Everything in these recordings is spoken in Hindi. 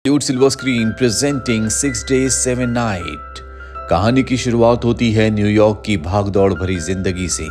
Hollywood Silver Screen presenting 6 Days 7 Night। कहानी की शुरुआत होती है न्यूयॉर्क की भागदौड़ भरी जिंदगी से,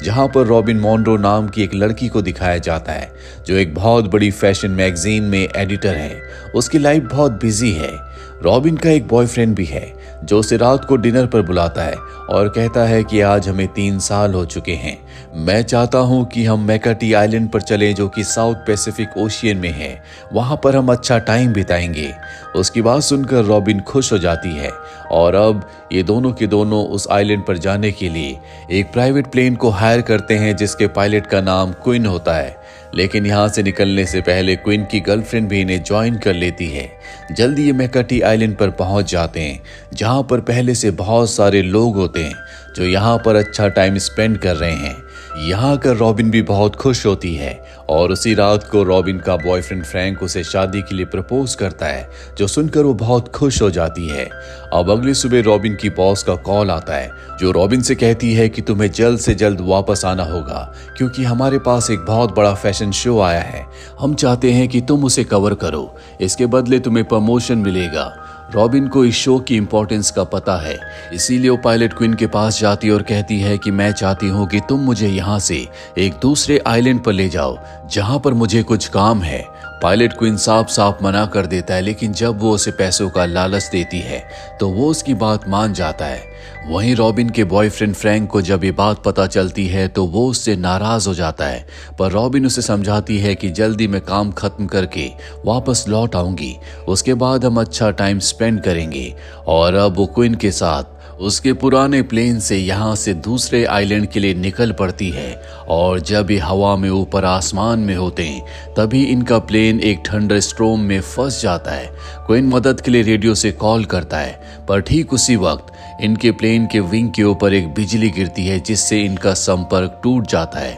जहां पर रॉबिन मॉनरो नाम की एक लड़की को दिखाया जाता है जो एक बहुत बड़ी फैशन मैगजीन में एडिटर है। उसकी लाइफ बहुत बिजी है। रॉबिन का एक बॉयफ्रेंड भी है जो उसे रात को डिनर पर बुलाता है और कहता है कि आज हमें 3 साल हो चुके हैं। मैं चाहता हूं कि हम मैकाटी आइलैंड पर चलें जो कि साउथ पैसिफिक ओशियन में है। वहां पर हम अच्छा टाइम बिताएंगे। उसकी बात सुनकर रॉबिन खुश हो जाती है और अब ये दोनों के दोनों उस आइलैंड पर जाने के लिए एक प्राइवेट प्लेन को हायर करते हैं जिसके पायलट का नाम क्विन होता है। लेकिन यहाँ से निकलने से पहले क्विन की गर्लफ्रेंड भी इन्हें ज्वाइन कर लेती है। जल्दी ये मैकाटी आइलैंड पर पहुंच जाते हैं जहां पर पहले से बहुत सारे लोग होते हैं जो यहाँ पर अच्छा टाइम स्पेंड कर रहे हैं। यहाँ आकर रॉबिन भी बहुत खुश होती है और उसी रात को रॉबिन का बॉयफ्रेंड फ्रैंक उसे शादी के लिए प्रपोज करता है, जो सुनकर वो बहुत खुश हो जाती है। अब अगली सुबह रॉबिन की बॉस का कॉल आता है जो रॉबिन से कहती है कि तुम्हें जल्द से जल्द वापस आना होगा क्योंकि हमारे पास एक बहुत बड़ा फैशन शो आया है। हम चाहते हैं कि तुम उसे कवर करो, इसके बदले तुम्हें प्रमोशन मिलेगा। रॉबिन को इस शो की इम्पोर्टेंस का पता है, इसीलिए वो पायलट क्वीन के पास जाती है और कहती है कि मैं चाहती हूँ कि तुम मुझे यहाँ से एक दूसरे आइलैंड पर ले जाओ जहाँ पर मुझे कुछ काम है। पायलट क्वीन साफ साफ मना कर देता है, लेकिन जब वो उसे पैसों का लालच देती है तो वो उसकी बात मान जाता है। वहीं रॉबिन के बॉयफ्रेंड फ्रैंक को जब ये बात पता चलती है तो वो उससे नाराज हो जाता है, पर रॉबिन उसे समझाती है कि जल्दी मैं काम खत्म करके वापस लौट आऊंगी, उसके बाद हम अच्छा टाइम स्पेंड करेंगे। और अब वो क्वीन के साथ उसके पुराने प्लेन से यहाँ से दूसरे आइलैंड के लिए निकल पड़ती है। और जब ये हवा में ऊपर आसमान में होते हैं तभी इनका प्लेन एक थंडर स्ट्रोम में फंस जाता है। क्वीन मदद के लिए रेडियो से कॉल करता है, पर ठीक उसी वक्त इनके प्लेन के विंग के ऊपर एक बिजली गिरती है जिससे इनका संपर्क टूट जाता है।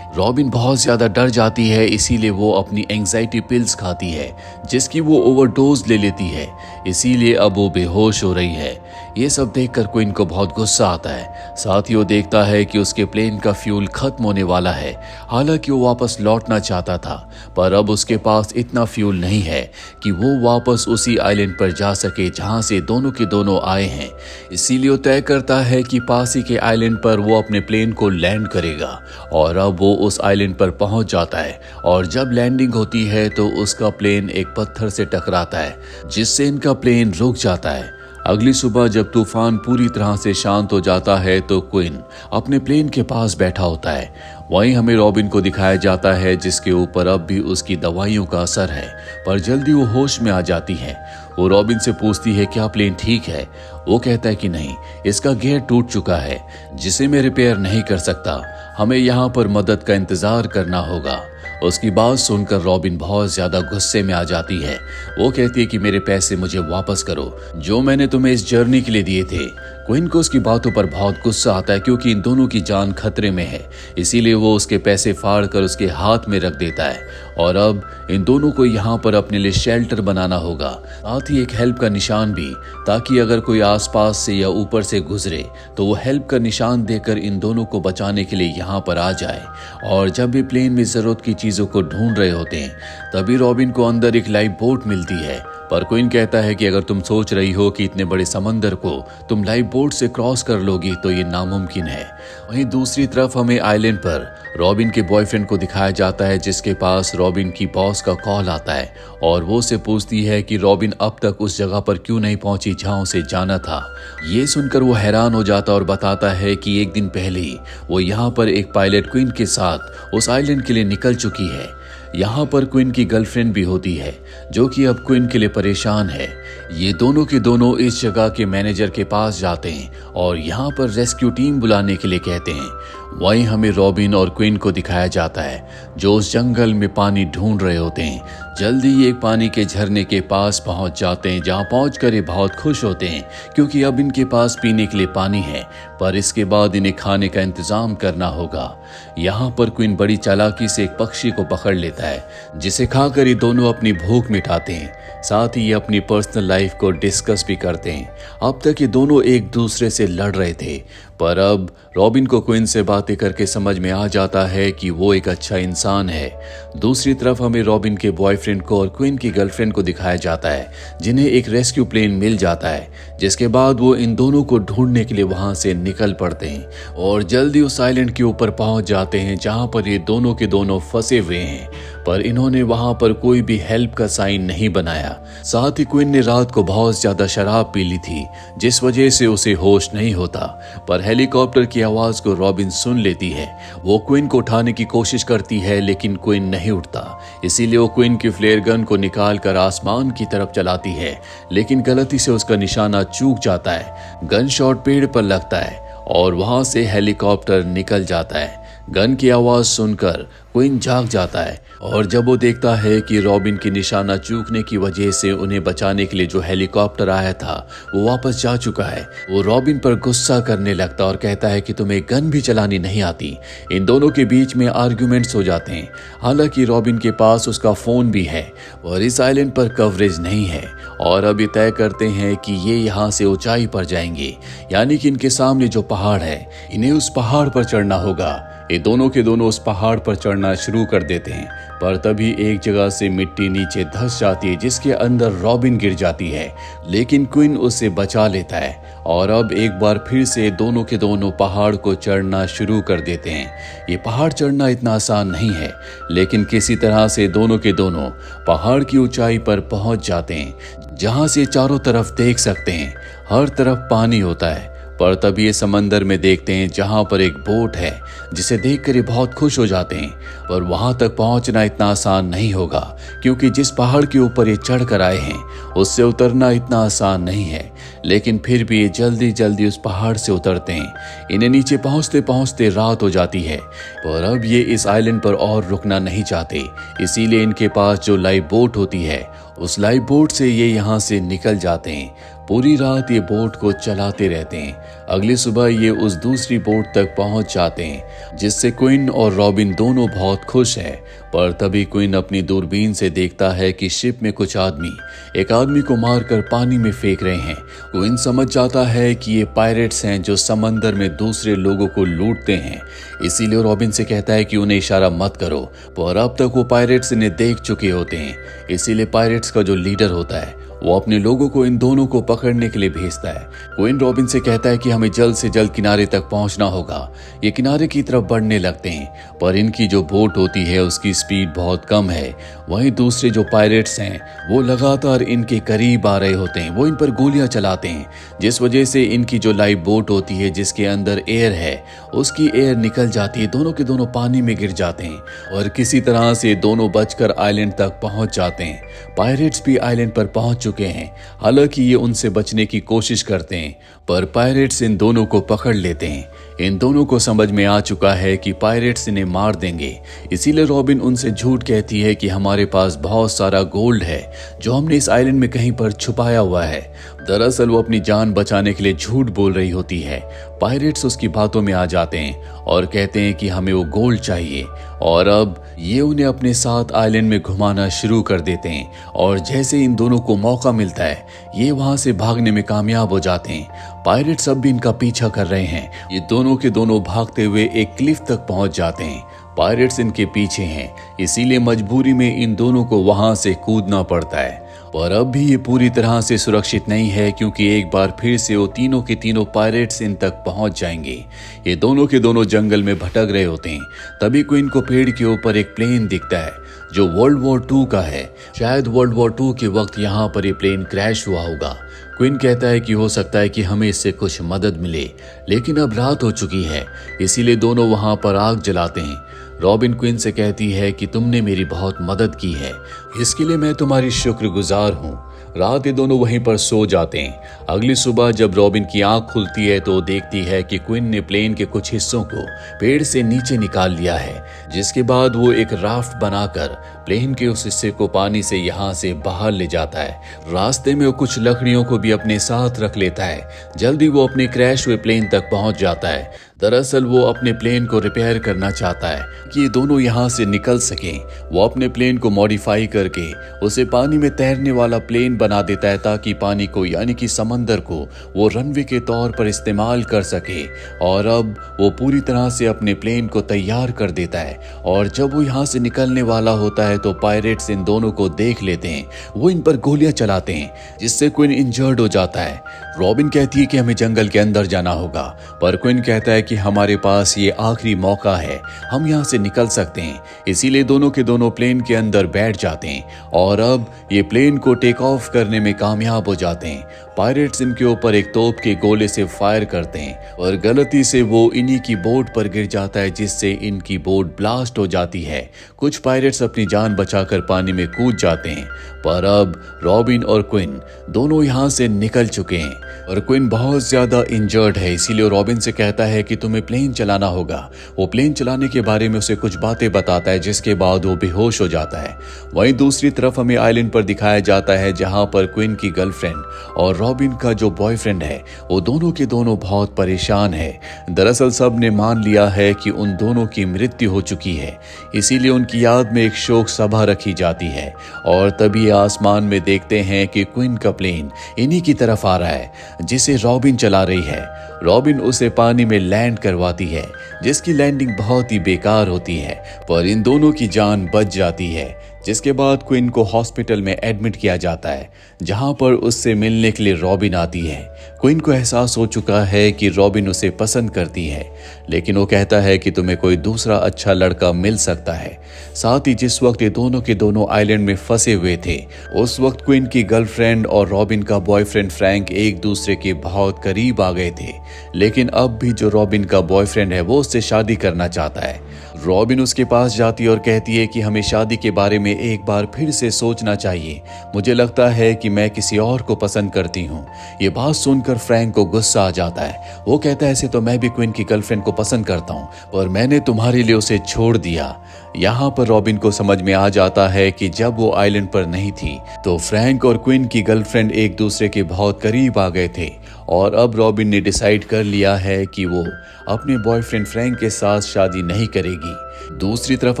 रॉबिन बहुत ज्यादा डर जाती है, इसीलिए वो अपनी एंजाइटी पिल्स खाती है जिसकी वो ओवरडोज ले लेती है, इसीलिए अब वो बेहोश हो रही है। ये सब देखकर क्वीन को बहुत गुस्सा आता है। साथ ही वो देखता है कि उसके प्लेन का फ्यूल खत्म होने वाला है। हालांकि वो वापस लौटना चाहता था, पर अब उसके पास इतना फ्यूल नहीं है कि वो वापस उसी आइलैंड पर जा सके जहां से दोनों के दोनों आए हैं। इसीलिए वो तय करता है कि पास ही के आइलैंड पर वो अपने प्लेन को लैंड करेगा। और अब वो उस आइलैंड पर पहुंच जाता है और जब लैंडिंग होती है तो उसका प्लेन एक पत्थर से टकराता है जिससे इनका प्लेन रुक जाता है। अगली सुबह जब तूफान पूरी तरह से शांत हो जाता है तो क्वीन अपने प्लेन के पास बैठा होता है। वहीं हमें रॉबिन को दिखाया जाता है जिसके ऊपर अब भी उसकी दवाइयों का असर है, पर जल्दी वो होश में आ जाती है। वो रॉबिन से पूछती है क्या प्लेन ठीक है। वो कहता है कि नहीं, इसका गियर टूट चुका है जिसे मैं रिपेयर नहीं कर सकता, हमें यहाँ पर मदद का इंतजार करना होगा। उसकी बात सुनकर रॉबिन बहुत ज्यादा गुस्से में आ जाती है। वो कहती है कि मेरे पैसे मुझे वापस करो जो मैंने तुम्हें इस जर्नी के लिए दिए थे। क्वीन को उसकी बातों पर बहुत गुस्सा आता है क्योंकि इन दोनों की जान खतरे में है, इसीलिए वो उसके पैसे फाड़ कर उसके हाथ में रख देता है। और अब इन दोनों को यहाँ पर अपने लिए शेल्टर बनाना होगा, साथ ही एक हेल्प का निशान भी, ताकि अगर कोई आसपास से या ऊपर से गुजरे तो वो हेल्प का निशान देकर इन दोनों को बचाने के लिए यहाँ पर आ जाए। और जब भी प्लेन में जरूरत की चीजों को ढूंढ रहे होते हैं तभी रॉबिन को अंदर एक लाइफ बोट मिलती है, पर क्वीन कहता है कि अगर तुम सोच रही हो कि इतने बड़े समंदर को तुम लाइफ बोट से क्रॉस कर लोगी तो ये नामुमकिन है। वहीं दूसरी तरफ हमें आइलैंड पर रॉबिन के बॉयफ्रेंड को दिखाया जाता है जिसके पास रॉबिन की बॉस का कॉल आता है और वो से पूछती है कि रॉबिन अब तक उस जगह पर क्यों नहीं पहुंची जहां उसे जाना था। ये सुनकर वो हैरान हो जाता और बताता है कि एक दिन पहले ही वो यहाँ पर एक पायलट क्वीन के साथ उस आइलैंड के लिए निकल चुकी है। यहाँ पर क्वीन की गर्लफ्रेंड भी होती है जो कि अब क्वीन के लिए परेशान है। ये दोनों के दोनों इस जगह के मैनेजर के पास जाते हैं और यहाँ पर रेस्क्यू टीम बुलाने के लिए कहते हैं। वहीं हमें रॉबिन और क्वीन को दिखाया जाता है जो उस जंगल में पानी ढूंढ रहे होते हैं। जल्दी ये एक पानी के झरने के पास पहुंच जाते हैं जहां पहुंचकर ये बहुत खुश होते हैं क्योंकि अब इनके पास पीने के लिए पानी है, पर इसके बाद इन्हें खाने का इंतजाम करना होगा। यहाँ पर क्वीन बड़ी चालाकी से एक पक्षी को पकड़ लेता है जिसे खाकर ये दोनों अपनी भूख मिटाते हैं। साथ ही ये अपनी पर्सनल लाइफ को डिस्कस भी करते हैं। अब तक ये दोनों एक दूसरे से लड़ रहे थे, पर अब रॉबिन को क्विन से बातें करके समझ में आ जाता है कि वो एक अच्छा इंसान है। दूसरी तरफ हमें रॉबिन के बॉयफ्रेंड को और क्विन की गर्लफ्रेंड को दिखाया जाता है, जिन्हें एक रेस्क्यू प्लेन मिल जाता है, जिसके बाद वो इन दोनों को ढूंढने के लिए वहां से निकल पड़ते हैं और जल्दी उस आइलैंड के ऊपर पहुंच जाते हैं जहां पर ये दोनों के दोनों फंसे हुए हैं। पर इन्होंने वहां पर कोई भी हेल्प का साइन नहीं बनाया। साथ ही क्विन ने रात को बहुत ज्यादा शराब पी ली थी, जिस वजह से उसे होश नहीं होता। पर हेलीकॉप्टर की आवाज को रॉबिन सुन लेती है। वो क्विन को उठाने की कोशिश करती है, लेकिन क्विन नहीं उठता। इसीलिए वो क्विन की फ्लेयर गन को निकाल कर आसमान की तरफ चलाती है, लेकिन गलती से उसका निशाना चूक जाता है। गन शॉट पेड़ पर लगता है और वहां से हेलीकॉप्टर निकल जाता है। गन की आवाज सुनकर क्विन जाग जाता है और जब वो देखता है कि रॉबिन की निशाना चूकने की वजह से उन्हें बचाने के लिए जो हेलीकॉप्टर आया था वो वापस जा चुका है, वो रॉबिन पर गुस्सा करने लगता और कहता है कि तुम्हें गन भी चलानी नहीं आती। इन दोनों के बीच में आर्ग्यूमेंट्स हो जाते हैं। हालांकि रॉबिन के पास उसका फोन भी है और इस आइलैंड पर कवरेज नहीं है और अब ये तय करते हैं कि ये यहाँ से ऊंचाई पर जाएंगे, यानी कि इनके सामने जो पहाड़ है इन्हें उस पहाड़ पर चढ़ना होगा। ये दोनों के दोनों उस पहाड़ पर चढ़ना शुरू कर देते हैं, पर तभी एक जगह से मिट्टी नीचे धंस जाती है, जिसके अंदर रॉबिन गिर जाती है, लेकिन क्विन उसे बचा लेता है और अब एक बार फिर से दोनों के दोनों पहाड़ को चढ़ना शुरू कर देते हैं। ये पहाड़ चढ़ना इतना आसान नहीं है, लेकिन किसी तरह से दोनों के दोनों पहाड़ की ऊंचाई पर पहुंच जाते हैं, जहां से चारों तरफ देख सकते हैं हर तरफ पानी होता है। पर तभी ये समंदर में देखते हैं जहां पर एक बोट है, जिसे देखकर ये बहुत खुश हो जाते हैं। पर वहां तक पहुंचना इतना आसान नहीं होगा, क्योंकि जिस पहाड़ के ऊपर ये चढ़ कर आए हैं उससे उतरना इतना आसान नहीं है। लेकिन फिर भी ये जल्दी जल्दी उस पहाड़ से उतरते हैं। इन्हें नीचे पहुंचते पहुंचते रात हो जाती है, पर अब ये इस आइलैंड पर और रुकना नहीं चाहते। इसीलिए इनके पास जो लाइव बोट होती है, उस लाइव बोट से ये यहाँ से निकल जाते हैं। पूरी रात ये बोट को चलाते रहते हैं। अगली सुबह ये उस दूसरी बोट तक पहुंच जाते हैं, जिससे क्विन और रॉबिन दोनों बहुत खुश हैं। पर तभी क्विन अपनी दूरबीन से देखता है कि शिप में कुछ आदमी एक आदमी को मारकर पानी में फेंक रहे हैं। क्विन समझ जाता है कि ये पायरेट्स हैं जो समंदर में दूसरे लोगों को लूटते हैं। इसीलिए रॉबिन से कहता है कि उन्हें इशारा मत करो, पर अब तक वो पायरेट्स इन्हें देख चुके होते हैं। इसीलिए पायरेट्स का जो लीडर होता है वो अपने लोगों को इन दोनों को पकड़ने के लिए भेजता है। क्विन रॉबिन से कहता है कि हमें जल्द से जल्द किनारे तक पहुंचना होगा। ये किनारे की तरफ बढ़ने लगते हैं, पर इनकी जो बोट होती है उसकी स्पीड बहुत कम है। वहीं दूसरे जो पायरेट्स हैं वो लगातार इनके करीब आ रहे होते हैं। वो इन पर गोलियां चलाते हैं, जिस वजह से इनकी जो लाइव बोट होती है जिसके अंदर एयर है, उसकी एयर निकल जाती है। दोनों के दोनों पानी में गिर जाते हैं और किसी तरह से दोनों बचकर आइलैंड तक पहुंच जाते हैं। पायरेट्स भी आइलैंड पर पहुंच चुके हैं। हालांकि ये उनसे बचने की कोशिश करते हैं, पर पायरेट्स इन दोनों को पकड़ लेते हैं। इन दोनों को समझ में आ चुका है कि पायरेट्स इन्हें मार देंगे। इसीलिए रॉबिन उनसे झूठ कहती है कि हमारे पास बहुत सारा गोल्ड है जो हमने इस आइलैंड में कहीं पर छुपाया हुआ है। दरअसल वो अपनी जान बचाने के लिए झूठ बोल रही होती है। पायरेट्स उसकी बातों में आ जाते हैं और कहते हैं कि हमें वो गोल्ड चाहिए, और अब ये उन्हें अपने साथ आइलैंड में घुमाना शुरू कर देते हैं। और जैसे इन दोनों को मौका मिलता है ये वहां से भागने में कामयाब हो जाते हैं। पायरेट्स अब भी इनका पीछा कर रहे हैं। ये दोनों के दोनों भागते हुए एक क्लिफ तक पहुंच जाते हैं। पायरेट्स इनके पीछे हैं, इसीलिए मजबूरी में इन दोनों को वहां से कूदना पड़ता है। पर अब भी ये पूरी तरह से सुरक्षित नहीं है, क्योंकि एक बार फिर से वो तीनों के तीनों पायरेट्स इन तक पहुंच जाएंगे। ये दोनों के दोनों जंगल में भटक रहे होते हैं। तभी क्विन को पेड़ के ऊपर एक प्लेन दिखता है जो वर्ल्ड वॉर 2 का है। शायद वर्ल्ड वॉर 2 के वक्त यहाँ पर ये प्लेन क्रैश हुआ होगा। क्विन कहता है कि हो सकता है कि हमें इससे कुछ मदद मिले, लेकिन अब रात हो चुकी है, इसीलिए दोनों वहां पर आग जलाते हैं। रॉबिन क्विन से कहती है कि तुमने मेरी बहुत मदद की है, इसके लिए मैं तुम्हारी शुक्रगुजार हूँ। रात ये दोनों वहीं पर सो जाते हैं। अगली सुबह जब रॉबिन की आंख खुलती है तो देखती है कि क्विन ने प्लेन के कुछ हिस्सों को पेड़ से नीचे निकाल लिया है, जिसके बाद वो एक राफ्ट बनाकर प्लेन के उस हिस्से को पानी से यहाँ से बाहर ले जाता है। रास्ते में वो कुछ लकड़ियों को भी अपने साथ रख लेता है। जल्दी वो अपने क्रैश हुए प्लेन तक पहुंच जाता है। दरअसल वो अपने प्लेन को रिपेयर करना चाहता है कि ये दोनों यहाँ से निकल सकें। वो अपने प्लेन को मॉडिफाई करके उसे पानी में तैरने वाला प्लेन बना देता है ताकि पानी को यानी कि समंदर को वो रनवे के तौर पर इस्तेमाल कर सके। और अब वो पूरी तरह से अपने प्लेन को तैयार कर देता है। और जब वो यहाँ से निकलने वाला होता है तो पायरेट्स इन दोनों को देख लेते हैं। वो इन पर गोलियां चलाते हैं जिससे क्विन इंजर्ड हो जाता है। रॉबिन कहती है कि हमें जंगल के अंदर जाना होगा, पर क्विन कहता है कि हमारे पास ये आखिरी मौका है, हम यहाँ से निकल सकते हैं। इसीलिए दोनों के दोनों प्लेन के अंदर बैठ जाते हैं और अब ये प्लेन को टेक ऑफ करने में कामयाब हो जाते हैं। पायरेट्स इनके ऊपर एक तोप के गोले से फायर करते हैं और गलती से वो इन्हीं की बोट पर गिर जाता है जिससे इनकी बोट ब्लास्ट हो जाती है। कुछ पायरेट्स अपनी जान बचाकर पानी में कूद जाते हैं, पर अब रॉबिन और क्विन दोनों यहाँ से निकल चुके हैं और क्विन बहुत ज्यादा इंजर्ड है। इसीलिए रॉबिन से कहता है कि तुम्हें प्लेन चलाना होगा। वो प्लेन चलाने के बारे में उसे कुछ बातें बताता है जिसके बाद वो बेहोश हो जाता है। वहीं दूसरी तरफ हमें आइलैंड पर दिखाया जाता है जहां पर क्विन की गर्लफ्रेंड और रॉबिन का जो बॉयफ्रेंड है वो दोनों के दोनों बहुत परेशान है। दरअसल सब ने मान लिया है कि उन दोनों की मृत्यु हो चुकी है, इसीलिए उनकी याद में एक शोक सभा रखी जाती है। और तभी आसमान में देखते हैं कि क्विन का प्लेन इन्हीं की तरफ आ रहा है जिसे रॉबिन चला रही है। रॉबिन उसे पानी में लैंड करवाती है जिसकी लैंडिंग बहुत ही बेकार होती है, पर इन दोनों की जान बच जाती है। जिसके बाद क्विन को हॉस्पिटल में एडमिट किया जाता है जहां पर उससे मिलने के लिए रॉबिन आती है। क्विन को एहसास हो चुका है कि रॉबिन उसे पसंद करती है, लेकिन वो कहता है कि तुम्हें कोई दूसरा अच्छा लड़का मिल सकता है। साथ ही जिस वक्त ये दोनों के दोनों आइलैंड में फंसे हुए थे उस वक्त क्विन की गर्लफ्रेंड और रॉबिन का बॉयफ्रेंड फ्रैंक एक दूसरे के बहुत करीब आ गए थे, लेकिन अब भी जो रॉबिन का बॉयफ्रेंड है वो उससे शादी करना चाहता है। रॉबिन उसके पास जाती है और कहती है कि हमें शादी के बारे में एक बार फिर से सोचना चाहिए, मुझे लगता है कि मैं किसी और को पसंद करती हूँ। ये बात सुनकर फ्रैंक को गुस्सा आ जाता है। वो कहता है ऐसे तो मैं भी क्विन की गर्लफ्रेंड को पसंद करता हूँ, पर मैंने तुम्हारे लिए उसे छोड़ दिया। यहाँ पर रॉबिन को समझ में आ जाता है कि जब वो आइलैंड पर नहीं थी तो फ्रैंक और क्विन की गर्लफ्रेंड एक दूसरे के बहुत करीब आ गए थे और अब रॉबिन ने डिसाइड कर लिया है कि वो अपने बॉयफ्रेंड फ्रैंक के साथ शादी नहीं करेगी। दूसरी तरफ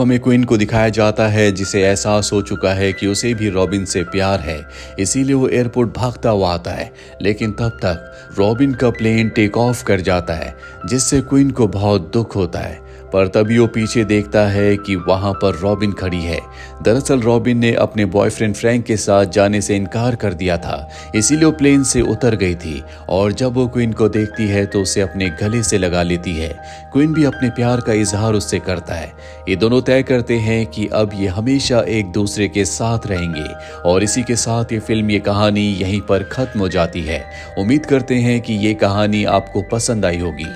हमें क्विन को दिखाया जाता है जिसे एहसास हो चुका है कि उसे भी रॉबिन से प्यार है, इसीलिए वो एयरपोर्ट भागता हुआ आता है। लेकिन तब तक रॉबिन का प्लेन टेक ऑफ कर जाता है जिससे क्विन को बहुत दुख होता है, पर तभी वो पीछे देखता है कि वहां पर रॉबिन खड़ी है। दरअसल रॉबिन ने अपने बॉयफ्रेंड फ्रैंक के साथ जाने से इनकार कर दिया था, इसीलिए वो प्लेन से उतर गई थी और जब वो क्विन को देखती है तो उसे अपने गले से लगा लेती है। क्विन भी अपने प्यार का इजहार उससे करता है। ये दोनों तय करते हैं कि अब ये हमेशा एक दूसरे के साथ रहेंगे और इसी के साथ ये फिल्म, ये कहानी यहीं पर खत्म हो जाती है। उम्मीद करते हैं कि ये कहानी आपको पसंद आई होगी।